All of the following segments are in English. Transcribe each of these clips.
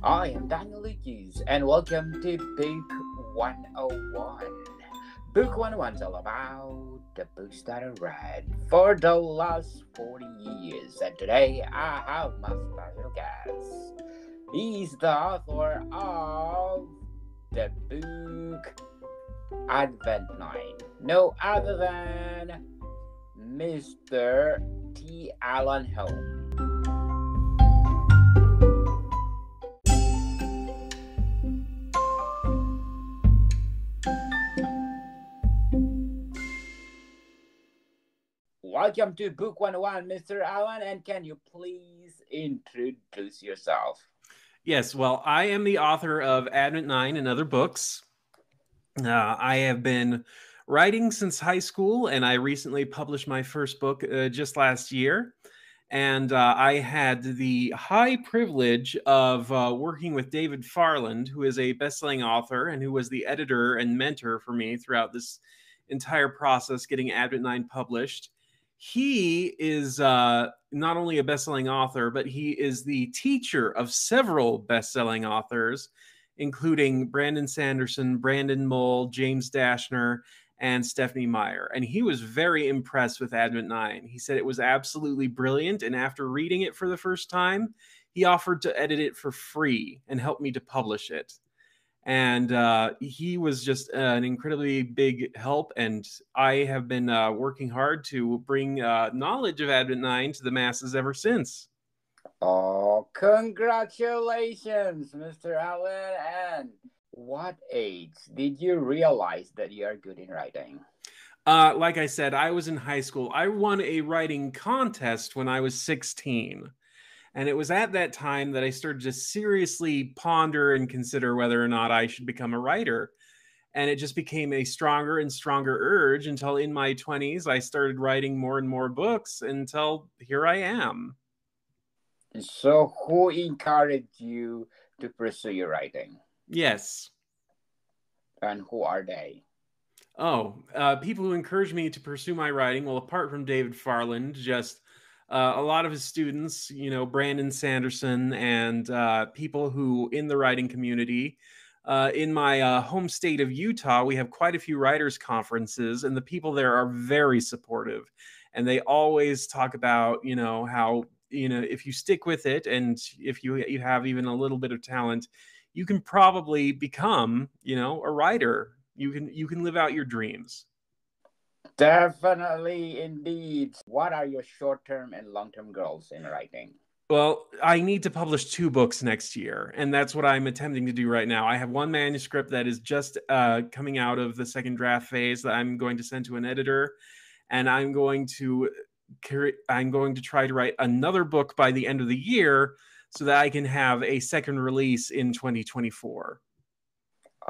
I am Daniel Lucas, and welcome to Book 101. Book 101 is all about the books that I read for the last 40 years, and today I have my special guest. He's the author of the book Advent 9, no other than Mr. T. Alan Horne. Welcome to Book 101, Mr. Alan, and can you please introduce yourself? Yes, well, I am the author of Advent 9 and other books. I have been writing since high school, and I recently published my first book just last year. And I had the high privilege of working with David Farland, who is a best-selling author and who was the editor and mentor for me throughout this entire process, getting Advent 9 published. He is not only a best-selling author, but he is the teacher of several best-selling authors, including Brandon Sanderson, Brandon Mull, James Dashner, and Stephanie Meyer. And he was very impressed with Advent 9. He said it was absolutely brilliant, and after reading it for the first time, he offered to edit it for free and help me to publish it. And he was just an incredibly big help, and I have been working hard to bring knowledge of Advent 9 to the masses ever since. Oh, congratulations, Mr. Allen. And what age did you realize that you are good in writing? Like I said, I was in high school. I won a writing contest when I was 16. And it was at that time that I started to seriously ponder and consider whether or not I should become a writer. And it just became a stronger and stronger urge until in my 20s, I started writing more and more books until here I am. So, who encouraged you to pursue your writing? Yes. And who are they? Oh, people who encouraged me to pursue my writing, well, apart from David Farland, just a lot of his students, Brandon Sanderson, and people who in the writing community. In my home state of Utah, we have quite a few writers' conferences, and the people there are very supportive. And they always talk about, how, if you stick with it and if you have even a little bit of talent, you can probably become, a writer. You can live out your dreams. Definitely, indeed. What are your short-term and long-term goals in writing? Well, I need to publish 2 books next year, and that's what I'm attempting to do right now. I have one manuscript that is just coming out of the second draft phase that I'm going to send to an editor, and I'm going to try to write another book by the end of the year so that I can have a second release in 2024.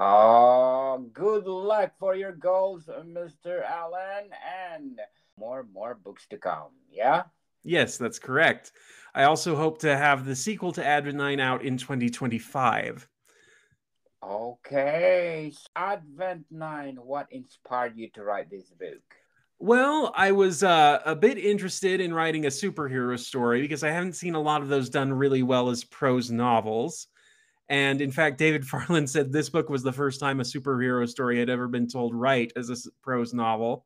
Oh, good luck for your goals, Mr. Allen, and more books to come, yeah? Yes, that's correct. I also hope to have the sequel to Advent 9 out in 2025. Okay, Advent 9, what inspired you to write this book? Well, I was a bit interested in writing a superhero story because I haven't seen a lot of those done really well as prose novels. And in fact, David Farland said this book was the first time a superhero story had ever been told right as a prose novel.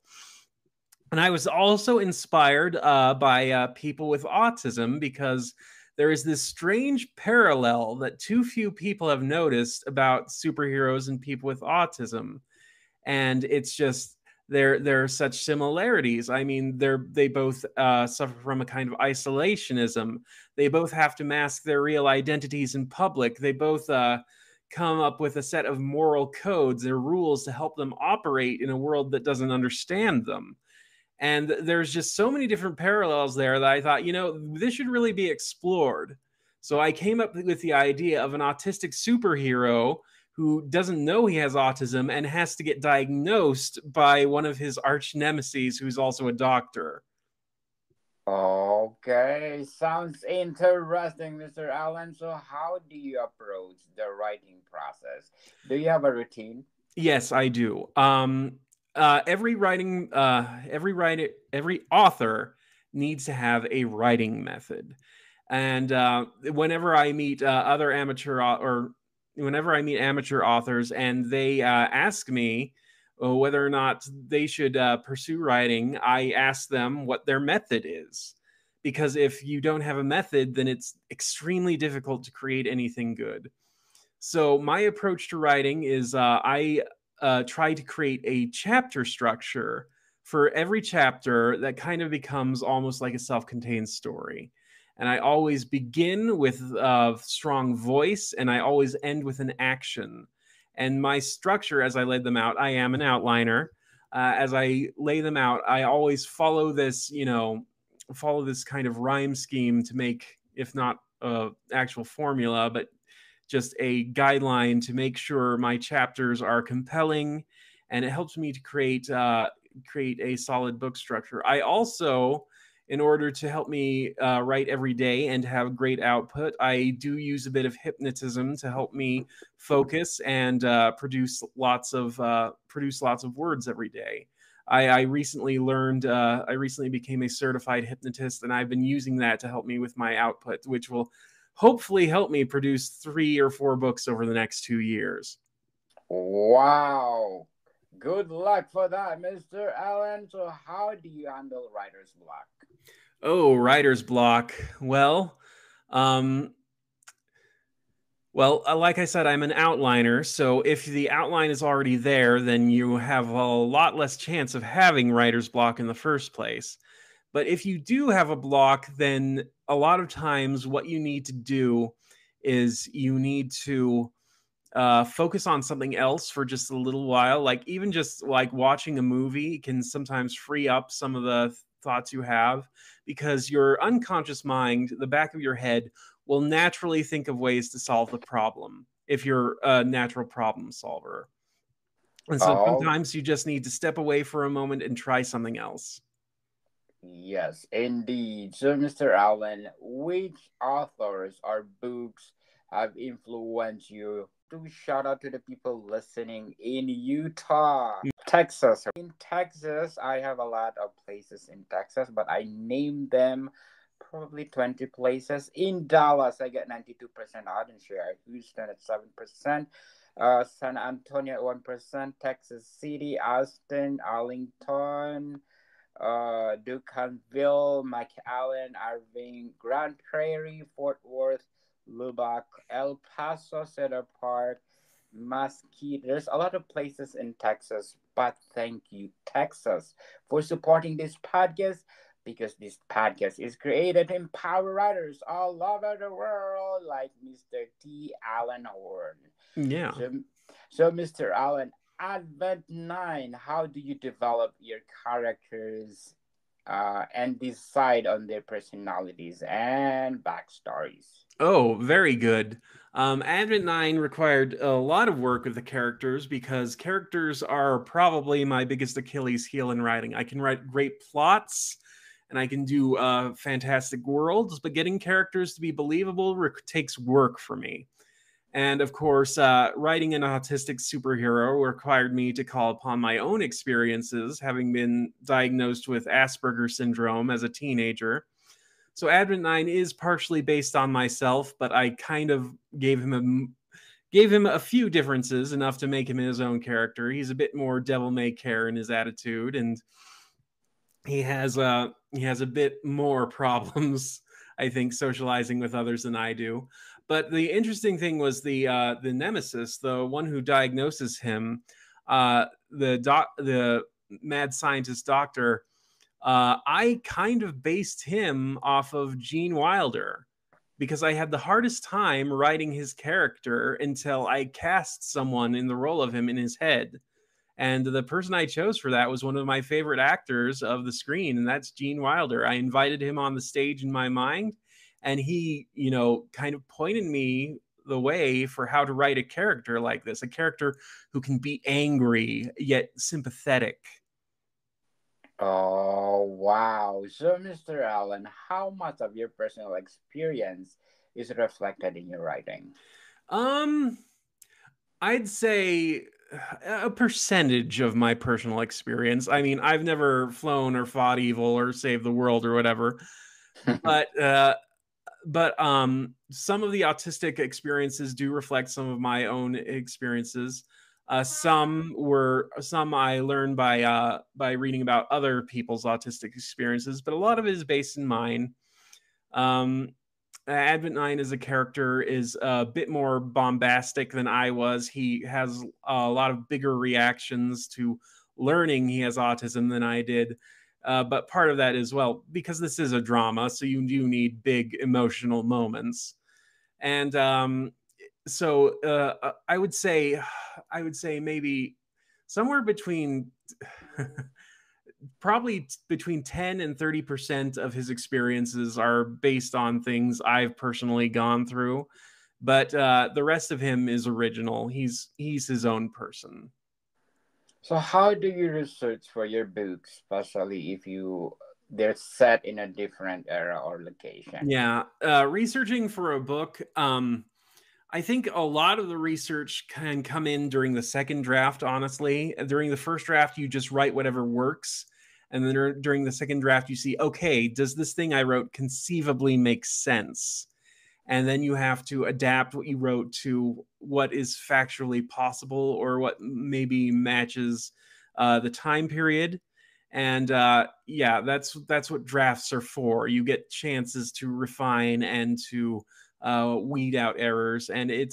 And I was also inspired by people with autism because there is this strange parallel that too few people have noticed about superheroes and people with autism. And it's just there are such similarities. I mean, they both suffer from a kind of isolationism. They both have to mask their real identities in public. They both come up with a set of moral codes and rules to help them operate in a world that doesn't understand them. And there's just so many different parallels there that I thought, this should really be explored. So I came up with the idea of an autistic superhero who doesn't know he has autism and has to get diagnosed by one of his arch nemesis, who's also a doctor. Okay, sounds interesting, Mr. Allen. So how do you approach the writing process? Do you have a routine? Yes, I do. Every author needs to have a writing method. And whenever I meet other amateur or whenever I meet amateur authors and they ask me whether or not they should pursue writing, I ask them what their method is. Because if you don't have a method, then it's extremely difficult to create anything good. So my approach to writing is I try to create a chapter structure for every chapter that kind of becomes almost like a self-contained story. And I always begin with a strong voice, and I always end with an action. And my structure, as I laid them out, I am an outliner. As I lay them out, I always follow this, follow this kind of rhyme scheme to make, if not actual formula, but just a guideline to make sure my chapters are compelling, and it helps me to create a solid book structure. I also, in order to help me write every day and have great output, I do use a bit of hypnotism to help me focus and produce lots of words every day. I recently learned, I recently became a certified hypnotist, and I've been using that to help me with my output, which will hopefully help me produce 3 or 4 books over the next 2 years. Wow. Good luck for that, Mr. Allen. So how do you handle writer's block? Oh, writer's block. Well, like I said, I'm an outliner, so if the outline is already there, then you have a lot less chance of having writer's block in the first place. But if you do have a block, then a lot of times what you need to do is you need to focus on something else for just a little while. Like even just like watching a movie can sometimes free up some of the thoughts you have, because your unconscious mind, the back of your head, will naturally think of ways to solve the problem if you're a natural problem solver. And so Oh, sometimes you just need to step away for a moment and try something else. yes, indeed. So, Mr. Allen, which authors or books have influenced you? To shout out to the people listening in Utah, Texas. In Texas, I have a lot of places in Texas, but I named them probably 20 places. In Dallas, I get 92% audience share. Houston at 7%. San Antonio at 1%. Texas City, Austin, Arlington, Ducanville, McAllen, Irving, Grand Prairie, Fort Worth, Lubbock, El Paso, Cedar Park, Mesquite. There's a lot of places in Texas, but thank you, Texas, for supporting this podcast, because this podcast is created to empower writers all over the world, like Mr. T. Allen Horne. Yeah. So, so Mr. Allen, Advent 9, how do you develop your characters and decide on their personalities and backstories? Oh, very good. Advent 9 required a lot of work with the characters because characters are probably my biggest Achilles heel in writing. I can write great plots and I can do fantastic worlds, but getting characters to be believable takes work for me. And of course, writing an autistic superhero required me to call upon my own experiences, having been diagnosed with Asperger's syndrome as a teenager. So Advent 9 is partially based on myself, but I kind of gave him a few differences, enough to make him his own character. He's a bit more devil may care in his attitude, and he has a bit more problems, I think, socializing with others than I do. But the interesting thing was the nemesis, the one who diagnoses him, the mad scientist doctor. I kind of based him off of Gene Wilder, because I had the hardest time writing his character until I cast someone in the role of him in his head. And the person I chose for that was one of my favorite actors of the screen, and that's Gene Wilder. I invited him on the stage in my mind, and he, kind of pointed me the way for how to write a character like this, a character who can be angry yet sympathetic. Oh, wow. So, Mr. Allen, how much of your personal experience is reflected in your writing? Um, I'd say a percentage of my personal experience. I mean, I've never flown or fought evil or saved the world or whatever, but but some of the autistic experiences do reflect some of my own experiences. Some I learned by reading about other people's autistic experiences, but a lot of it is based in mine. Um, Advent 9 as a character is a bit more bombastic than I was. He has a lot of bigger reactions to learning he has autism than I did. But part of that is, well, because this is a drama, so you do need big emotional moments. And so I would say maybe somewhere between probably between 10 and 30% of his experiences are based on things I've personally gone through, but the rest of him is original. He's his own person. So how do you research for your books, especially if they're set in a different era or location? Yeah, researching for a book, I think a lot of the research can come in during the second draft, honestly. During the first draft, you just write whatever works. And then during the second draft, you see, okay, does this thing I wrote conceivably make sense? And then you have to adapt what you wrote to what is factually possible or what maybe matches the time period. And yeah, that's what drafts are for. You get chances to refine and to weed out errors, and I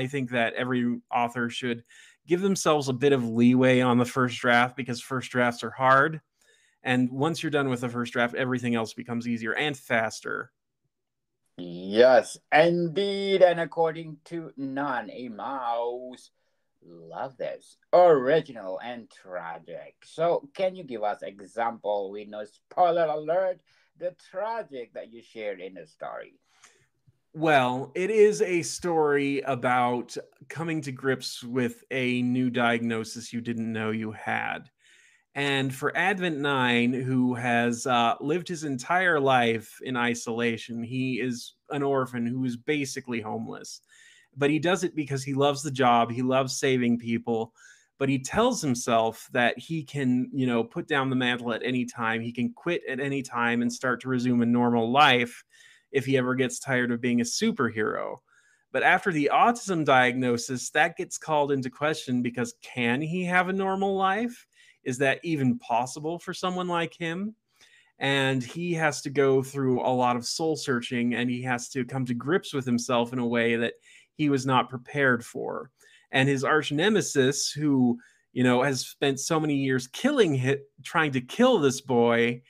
think that every author should give themselves a bit of leeway on the first draft, because first drafts are hard, and once you're done with the first draft, everything else becomes easier and faster. Yes, indeed. And according to None, a mouse. Love this. Original and tragic. So, can you give us example with no spoiler alert, the tragic that you shared in the story? Well, it is a story about coming to grips with a new diagnosis you didn't know you had. And for Advent 9, who has lived his entire life in isolation, he is an orphan who is basically homeless. But he does it because he loves the job, he loves saving people. But he tells himself that he can, put down the mantle at any time. He can quit at any time and start to resume a normal life if he ever gets tired of being a superhero. But after the autism diagnosis, that gets called into question, because can he have a normal life? Is that even possible for someone like him? And he has to go through a lot of soul searching, and he has to come to grips with himself in a way that he was not prepared for. And his arch nemesis, who has spent so many years trying to kill this boy,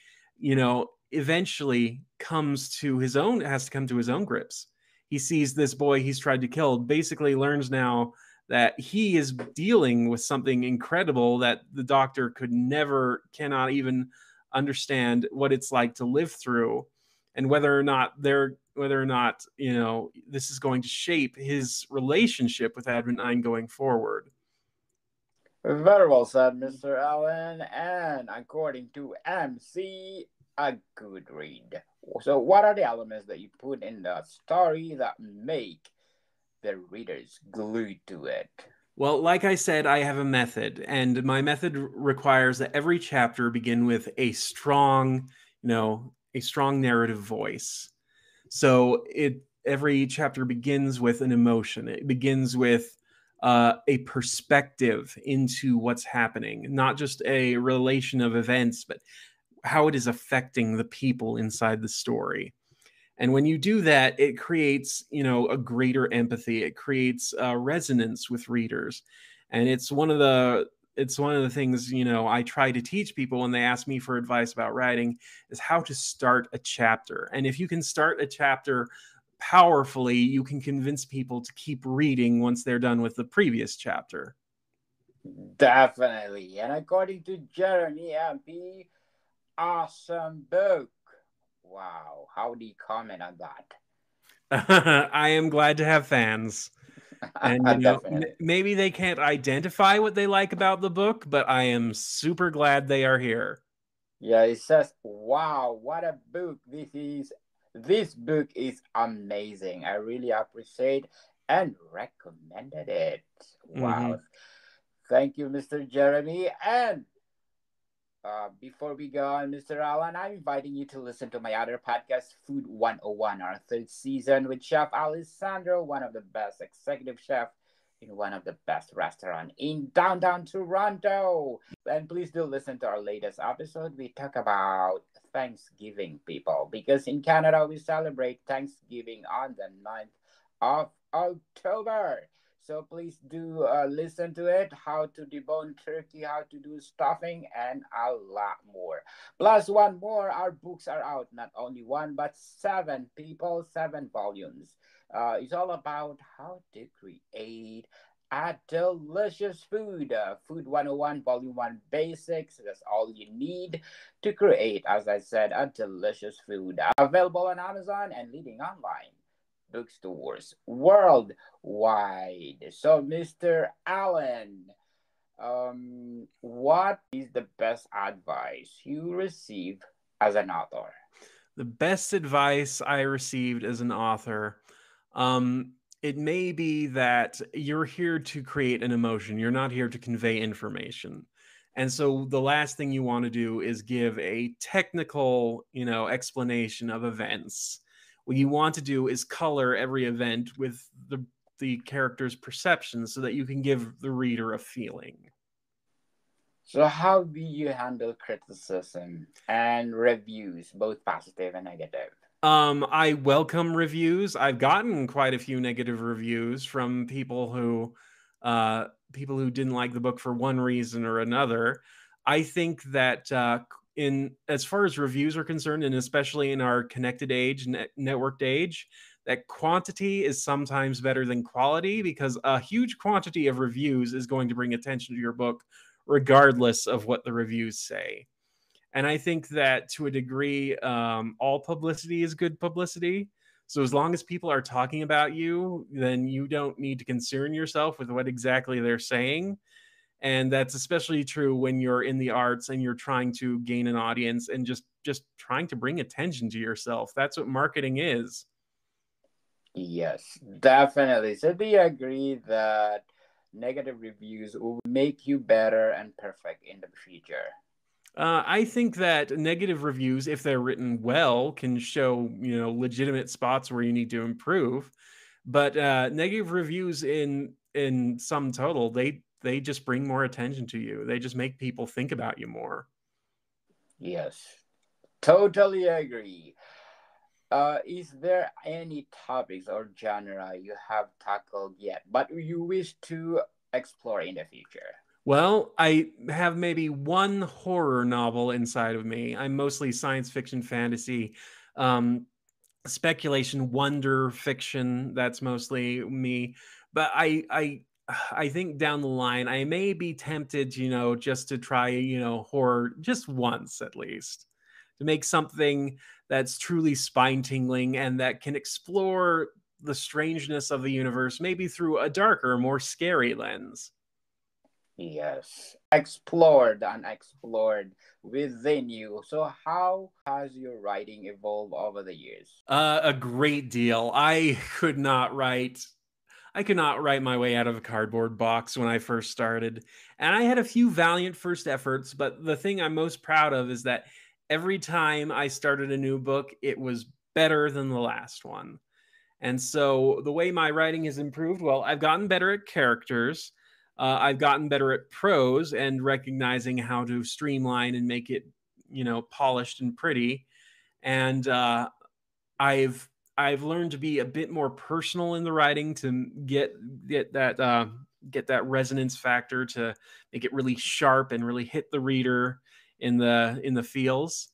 eventually has to come to his own grips. He sees this boy he's tried to kill, basically learns now that he is dealing with something incredible that the doctor cannot even understand what it's like to live through, and whether or not this is going to shape his relationship with Advent 9 going forward. Very well said, Mr. Allen. And according to MC, a good read. So, what are the elements that you put in the story that make the readers glued to it? Well, like I said, I have a method, and my method requires that every chapter begin with a strong narrative voice. So every chapter begins with an emotion. It begins with a perspective into what's happening, not just a relation of events, but how it is affecting the people inside the story. And when you do that, it creates, a greater empathy. It creates resonance with readers, and it's one of the things I try to teach people when they ask me for advice about writing, is how to start a chapter. And if you can start a chapter powerfully, you can convince people to keep reading once they're done with the previous chapter. Definitely. And according to Jeremy MP, awesome book. Wow. How do you comment on that? I am glad to have fans. And Definitely. maybe they can't identify what they like about the book, but I am super glad they are here. Yeah, it says, wow, what a book this is. This book is amazing. I really appreciate and recommended it. Mm-hmm. Wow. Thank you, Mr. Jeremy. And Before we go on, Mr. Alan, I'm inviting you to listen to my other podcast, Food 101, our third season with Chef Alessandro, one of the best executive chef in one of the best restaurant in downtown Toronto. And please do listen to our latest episode. We talk about Thanksgiving, people, because in Canada we celebrate Thanksgiving on the 9th of October. So please do listen to it, how to debone turkey, how to do stuffing, and a lot more. Plus one more, our books are out. Not only one, but seven people, seven volumes. It's all about how to create a delicious food. Food 101, Volume 1 Basics. That's all you need to create, as I said, a delicious food. Available on Amazon and leading online bookstores worldwide. So, Mr. Allen, what is the best advice you receive as an author? The best advice I received as an author, it may be that you're here to create an emotion. You're not here to convey information. And so the last thing you want to do is give a technical, explanation of events. What you want to do is color every event with the character's perception so that you can give the reader a feeling. So, how do you handle criticism and reviews, both positive and negative? I welcome reviews. I've gotten quite a few negative reviews from people who didn't like the book for one reason or another. I think that in as far as reviews are concerned, and especially in our connected age, networked age, that quantity is sometimes better than quality, because a huge quantity of reviews is going to bring attention to your book, regardless of what the reviews say. And I think that to a degree, all publicity is good publicity. So as long as people are talking about you, then you don't need to concern yourself with what exactly they're saying. And that's especially true when you're in the arts and you're trying to gain an audience and just trying to bring attention to yourself. That's what marketing is. Yes, definitely. So, do you agree that negative reviews will make you better and perfect in the future? I think that negative reviews, if they're written well, can show legitimate spots where you need to improve. But negative reviews in sum total, they just bring more attention to you. They just make people think about you more. Yes, totally agree. Is there any topics or genre you have tackled yet, but you wish to explore in the future? Well, I have maybe one horror novel inside of me. I'm mostly science fiction, fantasy, um, speculation, wonder fiction. That's mostly me. But I think down the line I may be tempted, just to try, horror just once at least, to make something that's truly spine tingling and that can explore the strangeness of the universe, maybe through a darker, more scary lens. Yes, explore the unexplored within you. So, how has your writing evolved over the years? A great deal. I could not write my way out of a cardboard box when I first started. And I had a few valiant first efforts, but the thing I'm most proud of is that every time I started a new book, it was better than the last one. And so the way my writing has improved, well, I've gotten better at characters. I've gotten better at prose and recognizing how to streamline and make it, polished and pretty. And I've I've learned to be a bit more personal in the writing to get that resonance factor to make it really sharp and really hit the reader in the feels.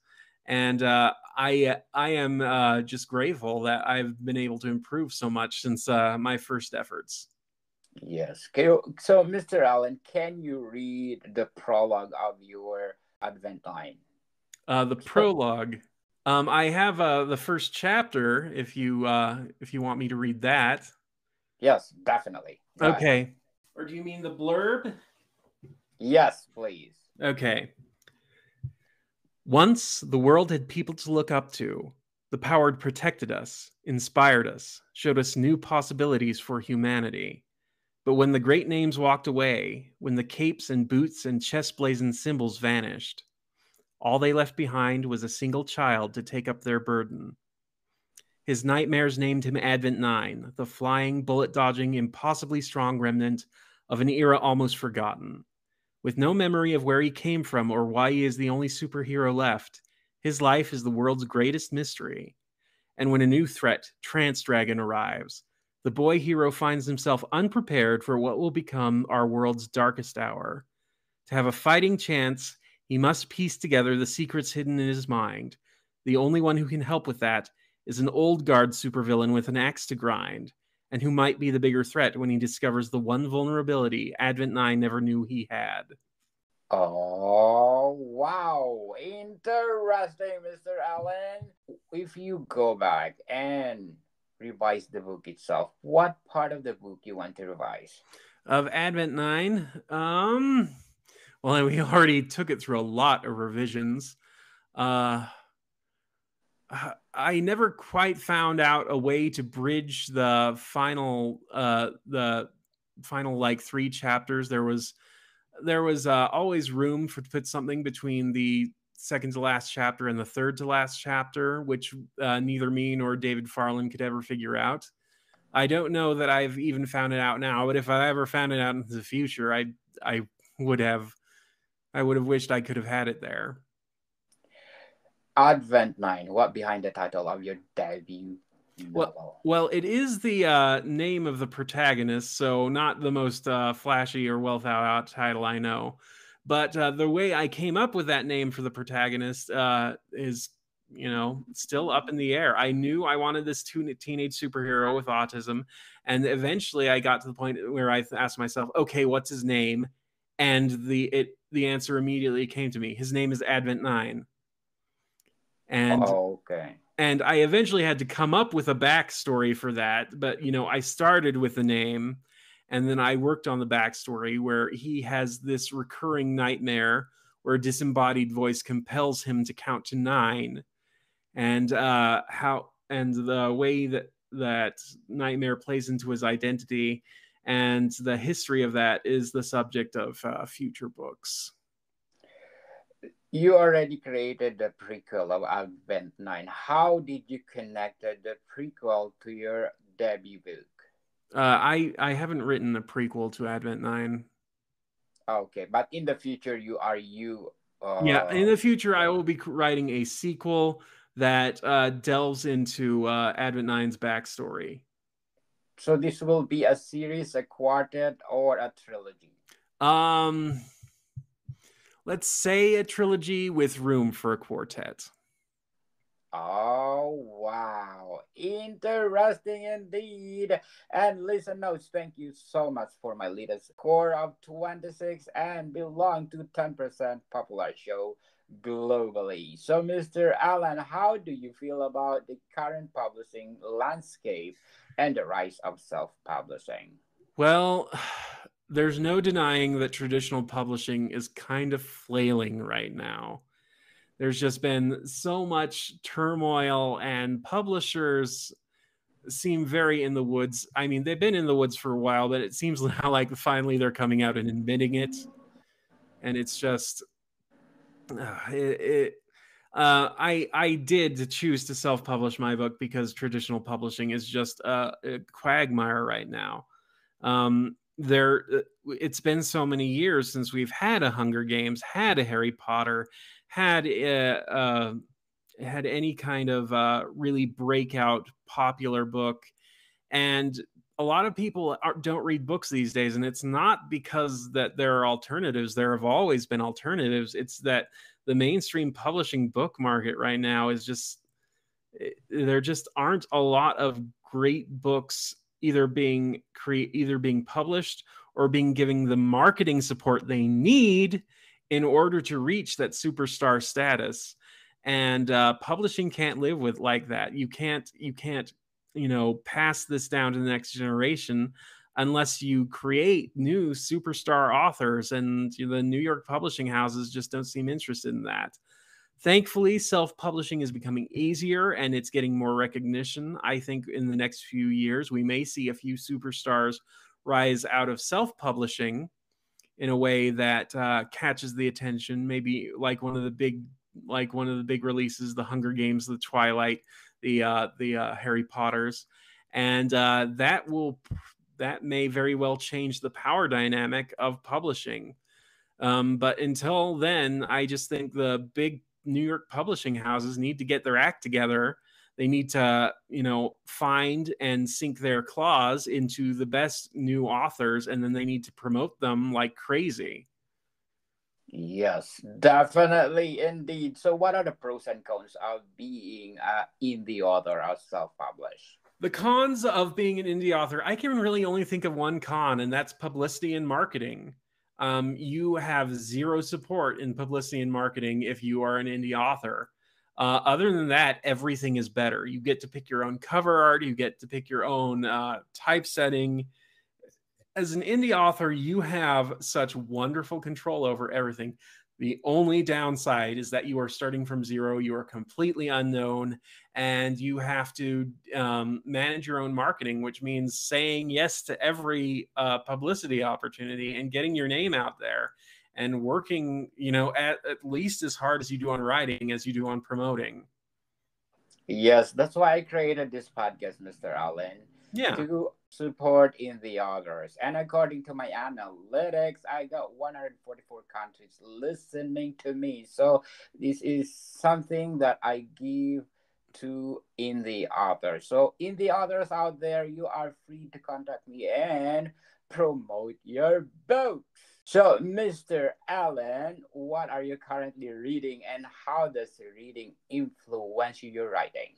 And I am just grateful that I've been able to improve so much since my first efforts. Yes. Okay, so, Mr. Allen, can you read the prologue of your Advent line? The So, prologue. I have the first chapter. If you want me to read that. yes, definitely. Go ahead. Okay. Or do you mean the blurb? Yes, please. Okay. Once the world had people to look up to. The power protected us, inspired us, showed us new possibilities for humanity. But when the great names walked away, when the capes and boots and chest blazoned symbols vanished, All they left behind was a single child to take up their burden. His nightmares named him Advent 9, the flying, bullet-dodging, impossibly strong remnant of an era almost forgotten. With no memory of where he came from or why he is the only superhero left, his life is the world's greatest mystery. And when a new threat, Trance Dragon, arrives, the boy hero finds himself unprepared for what will become our world's darkest hour. To have a fighting chance, he must piece together the secrets hidden in his mind. The only one who can help with that is an old guard supervillain with an axe to grind, and who might be the bigger threat when he discovers the one vulnerability Advent 9 never knew he had. Oh, wow. Interesting, Mr. Allen. If you go back and revise the book itself, what part of the book you want to revise? Of Advent 9, well, we already took it through a lot of revisions. I never quite found out a way to bridge the final like 3 chapters. There was always room to put something between the second to last chapter and the third to last chapter, which neither me nor David Farland could ever figure out. I don't know that I've even found it out now, but if I ever found it out in the future, I would have wished I could have had it there. Advent 9, what behind the title of your debut novel? Well, it is the name of the protagonist, so not the most flashy or well thought out title I know. But the way I came up with that name for the protagonist is, still up in the air. I knew I wanted this teenage superhero with autism, and eventually I got to the point where I asked myself, okay, what's his name? And the answer immediately came to me. His name is Advent 9. And okay. And I eventually had to come up with a backstory for that. But, I started with the name, and then I worked on the backstory where he has this recurring nightmare where a disembodied voice compels him to count to 9. And the way that nightmare plays into his identity and the history of that is the subject of future books. You already created the prequel of Advent 9. How did you connect the prequel to your debut book? I haven't written a prequel to Advent 9. Okay, but in the future, Yeah, in the future, I will be writing a sequel that delves into Advent 9's backstory. So this will be a series, a quartet, or a trilogy? Let's say a trilogy with room for a quartet. Oh, wow. Interesting indeed. And listen notes, thank you so much for my latest score of 26 and belong to 10% popular show globally. So, Mr. Allen, how do you feel about the current publishing landscape and the rise of self-publishing? Well, there's no denying that traditional publishing is kind of flailing right now. There's just been so much turmoil, and publishers seem very in the woods. I mean, they've been in the woods for a while, but it seems now like finally they're coming out and admitting it. And it's just, I did choose to self-publish my book because traditional publishing is just a quagmire right now. It's been so many years since we've had a Hunger Games, had a Harry Potter, had any kind of really breakout popular book, and a lot of people don't read books these days, and it's not because that there are alternatives. There have always been alternatives. It's that the mainstream publishing book market right now is just, there just aren't a lot of great books either being published or being given the marketing support they need in order to reach that superstar status. And publishing can't live with like that. You can't pass this down to the next generation unless you create new superstar authors, and the New York publishing houses just don't seem interested in that. Thankfully, self-publishing is becoming easier and it's getting more recognition. I think in the next few years, we may see a few superstars rise out of self-publishing in a way that catches the attention, maybe like one of the big like one of the big releases, the Hunger Games, the Twilight, the Harry Potters, and that may very well change the power dynamic of publishing. But until then, I just think the big New York publishing houses need to get their act together. They need to, find and sink their claws into the best new authors, and then they need to promote them like crazy. Yes, definitely, indeed. So, what are the pros and cons of being indie author or self-published? The cons of being an indie author, I can really only think of one con, and that's publicity and marketing. You have zero support in publicity and marketing if you are an indie author. Other than that, everything is better. You get to pick your own cover art. You get to pick your own typesetting. As an indie author, you have such wonderful control over everything. The only downside is that you are starting from zero. You are completely unknown, and you have to manage your own marketing, which means saying yes to every publicity opportunity and getting your name out there and working, at least as hard as you do on writing as you do on promoting. Yes, that's why I created this podcast, Mr. Allen, Yeah. to support indie authors. And according to my analytics, I got 144 countries listening to me. So this is something that I give to indie authors. So indie authors out there, you are free to contact me and promote your books. So, Mr. Allen, what are you currently reading and how does reading influence your writing?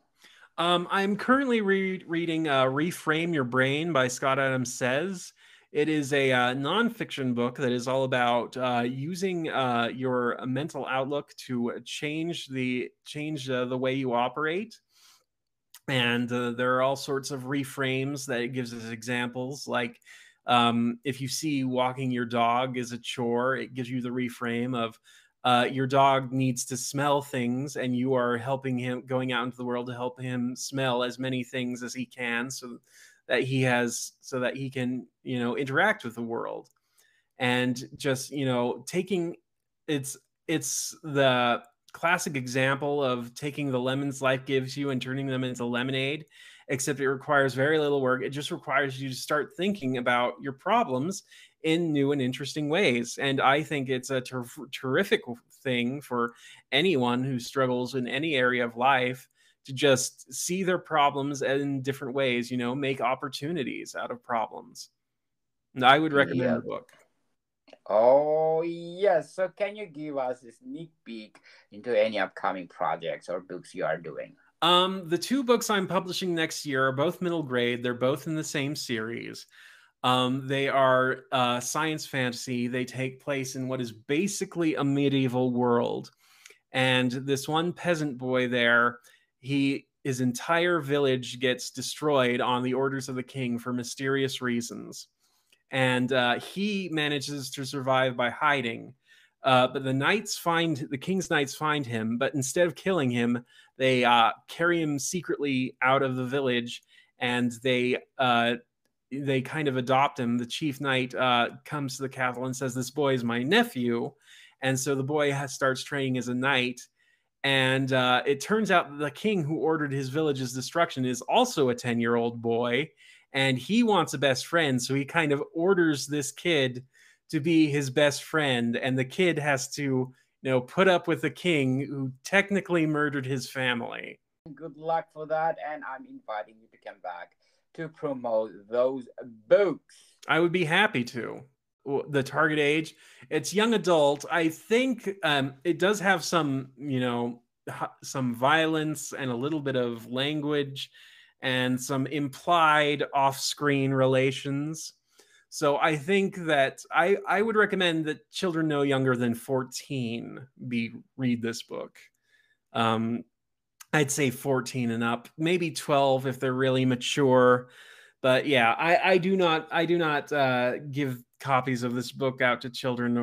I'm currently reading Reframe Your Brain by Scott Adams Says. It is a nonfiction book that is all about using your mental outlook to change the way you operate. And there are all sorts of reframes that it gives us examples. Like if you see walking your dog is a chore, it gives you the reframe of your dog needs to smell things, and you are helping him, going out into the world to help him smell as many things as he can, so that he can interact with the world. And just taking it's the classic example of taking the lemons life gives you and turning them into lemonade, except it requires very little work. It just requires you to start thinking about your problems in new and interesting ways. And I think it's a terrific thing for anyone who struggles in any area of life to just see their problems in different ways, make opportunities out of problems. And I would recommend Yeah. the book. Oh, yes. So, can you give us a sneak peek into any upcoming projects or books you are doing? The two books I'm publishing next year are both middle grade. They're both in the same series. They are science fantasy. They take place in what is basically a medieval world. And this one peasant boy there, his entire village gets destroyed on the orders of the king for mysterious reasons. And he manages to survive by hiding. But the king's knights find him, but instead of killing him, they carry him secretly out of the village, and they kind of adopt him. The chief knight comes to the capital and says, "This boy is my nephew," and so the boy starts training as a knight. And it turns out that the king who ordered his village's destruction is also a 10-year-old boy, and he wants a best friend. So he kind of orders this kid to be his best friend, and the kid has to, put up with the king who technically murdered his family. Good luck for that, and I'm inviting you to come back to promote those books. I would be happy to. The target age, it's young adult. I think it does have some, some violence and a little bit of language and some implied off-screen relations. So I think that I would recommend that children no younger than 14 read this book. I'd say 14 and up, maybe 12 if they're really mature. But yeah, I do not give copies of this book out to children,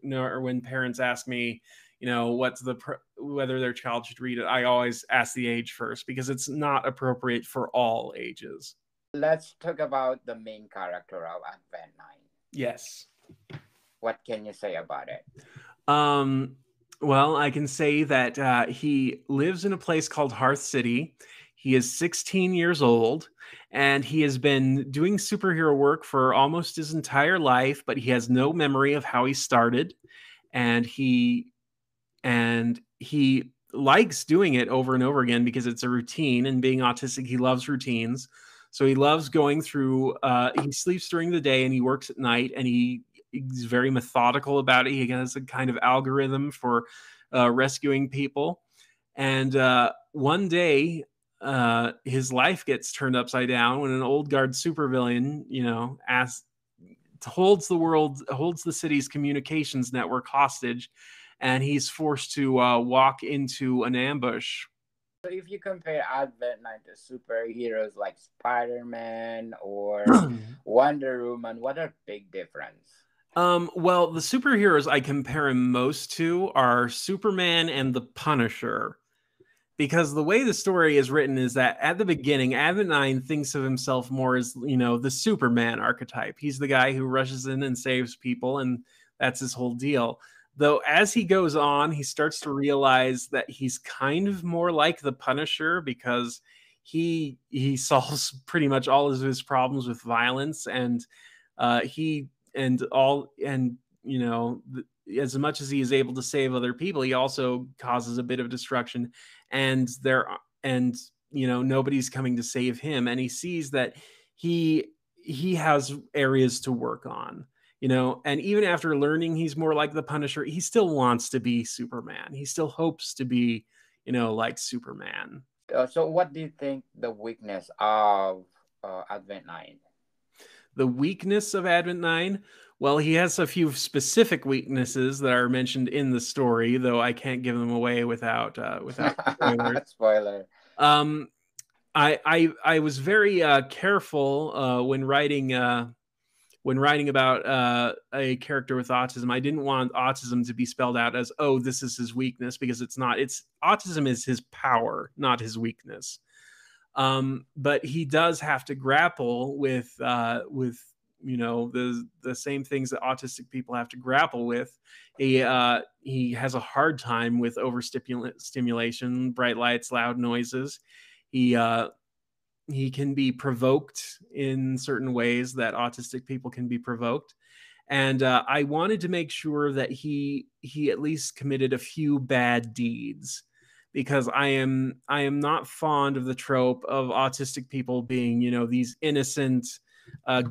nor when parents ask me, whether their child should read it. I always ask the age first, because it's not appropriate for all ages. Let's talk about the main character of Advent 9. Yes. What can you say about it? Well, I can say that he lives in a place called Hearth City. He is 16 years old, and he has been doing superhero work for almost his entire life, but he has no memory of how he started. And he likes doing it over and over again because it's a routine, and being autistic, he loves routines. So he loves going through he sleeps during the day and he works at night, and he's very methodical about it. He has a kind of algorithm for rescuing people. And one day his life gets turned upside down when an old guard supervillain, asks holds the city's communications network hostage, and he's forced to walk into an ambush. So if you compare Advent 9 to superheroes like Spider-Man or Wonder Woman, what are big difference? Well, the superheroes I compare him most to are Superman and the Punisher. Because the way the story is written is that at the beginning, Advent 9 thinks of himself more as, the Superman archetype. He's the guy who rushes in and saves people, and that's his whole deal. Though as he goes on, he starts to realize that he's kind of more like the Punisher, because he solves pretty much all of his problems with violence, and he and all and as much as he is able to save other people, he also causes a bit of destruction, and nobody's coming to save him, and he sees that he has areas to work on. And even after learning he's more like the Punisher, he still wants to be Superman. He still hopes to be, like Superman. So what do you think the weakness of Advent 9? The weakness of Advent 9? Well, he has a few specific weaknesses that are mentioned in the story, though I can't give them away without spoilers. Spoiler. I was very careful when writing about a character with autism. I didn't want autism to be spelled out as, oh, this is his weakness, because it's not. It's autism is his power, not his weakness. But he does have to grapple with the same things that autistic people have to grapple with. He has a hard time with overstimulation, bright lights, loud noises. He can be provoked in certain ways that autistic people can be provoked. And I wanted to make sure that he at least committed a few bad deeds, because I am not fond of the trope of autistic people being, these innocent,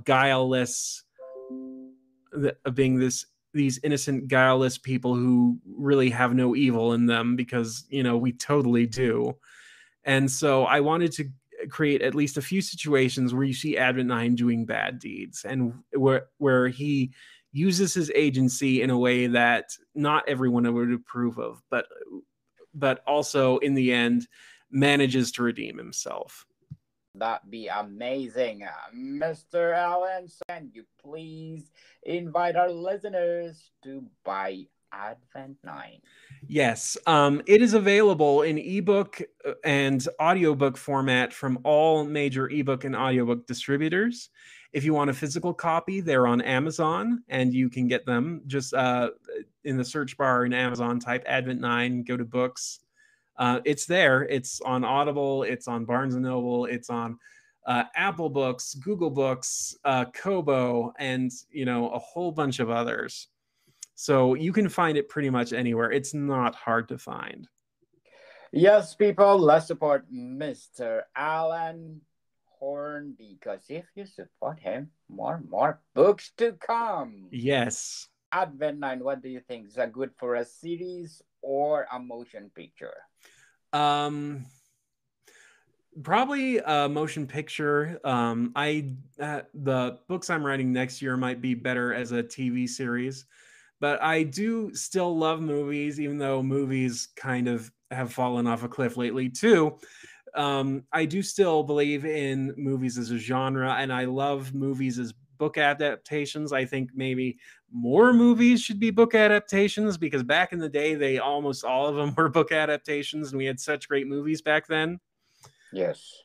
guileless, being these innocent, guileless people who really have no evil in them, because, we totally do. And so I wanted to create at least a few situations where you see Advent 9 doing bad deeds, and where he uses his agency in a way that not everyone would approve of, but also in the end manages to redeem himself. That'd be amazing. Mr. Allen, can you please invite our listeners to buy Advent 9? Yes, it is available in ebook and audiobook format from all major ebook and audiobook distributors. If you want a physical copy, they're on Amazon, and you can get them just in the search bar in Amazon, type Advent 9, go to books. It's there. It's on Audible. It's on Barnes & Noble. It's on Apple Books, Google Books, Kobo, and a whole bunch of others. So you can find it pretty much anywhere. It's not hard to find. Yes, people, let's support Mr. Alan Horne, because if you support him, more books to come. Yes. Advent 9, what do you think? Is that good for a series or a motion picture? Probably a motion picture. The books I'm writing next year might be better as a TV series. But I do still love movies, even though movies kind of have fallen off a cliff lately too. I do still believe in movies as a genre, and I love movies as book adaptations. I think maybe more movies should be book adaptations, because back in the day, almost all of them were book adaptations, and we had such great movies back then. Yes.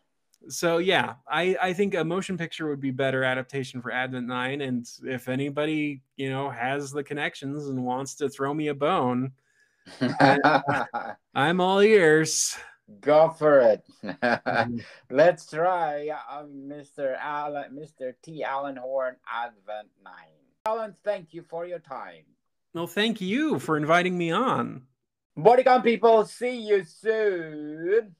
So yeah, I think a motion picture would be better adaptation for Advent 9. And if anybody, has the connections and wants to throw me a bone, I'm all ears. Go for it. Mhm. Let's try Mr. T. Allen Horne Advent 9. Alan, thank you for your time. Well, thank you for inviting me on. Bodycon people, see you soon.